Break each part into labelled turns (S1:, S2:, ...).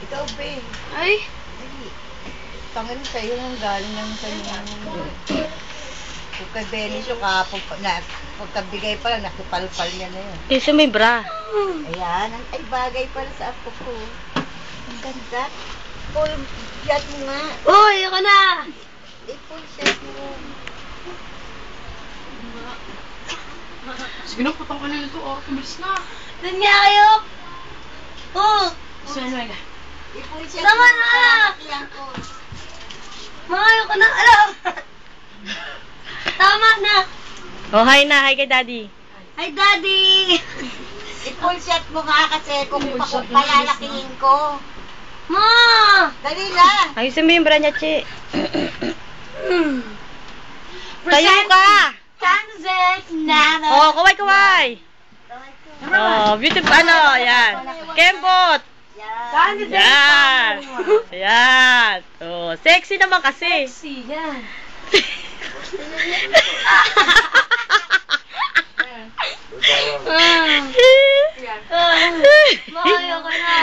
S1: Ikaw, be.
S2: Ay.
S1: Tangin sa'yo nang galing ng kanyang... Kung kay Benisyo ka, pagkabigay pa lang, nakipalpal niya na yun.
S2: Kasi may bra.
S1: Ayan, ay bagay pala sa apo ko. Ang ganda. Full shot mo nga.
S2: Uy, ako na!
S1: Full shot mo.
S3: Sige na, putang ka na nito. Oh, tumalis na.
S2: Doon nga kayo! Oh!
S3: Sige na, Mega.
S1: Full shot
S2: Tama
S1: mo.
S2: na!
S1: Yan ko.
S2: Mga ayoko na, alam! Tama na!
S4: Oh, hi na. Hi kay Daddy.
S2: Hi, Daddy!
S1: Full shot mo nga kasi kung palalakihin ko.
S2: Ma!
S1: Dali na.
S4: Ayusin mo yung bra niya, Che. Tayo ka!
S2: Sunset Nana!
S4: Oh, kaway-kaway! Oh, beautiful. Ano, yan. Kembot! Yan! Yan! Oh, sexy naman kasi.
S2: Sexy, yan. Ma, ayoko na.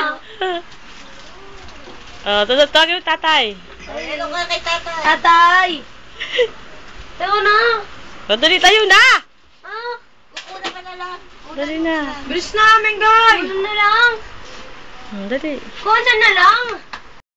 S4: Oh, tawagin mo tatay.
S1: Hello ka kay tata.
S2: Tatay! Ayoko na!
S4: Oh, dali tayo na!
S2: Ah,
S1: Kukuna ka na lang.
S4: Dali na.
S3: Bilis na, Mengay!
S2: ano na lang?
S4: Dali.
S2: Kuha na lang!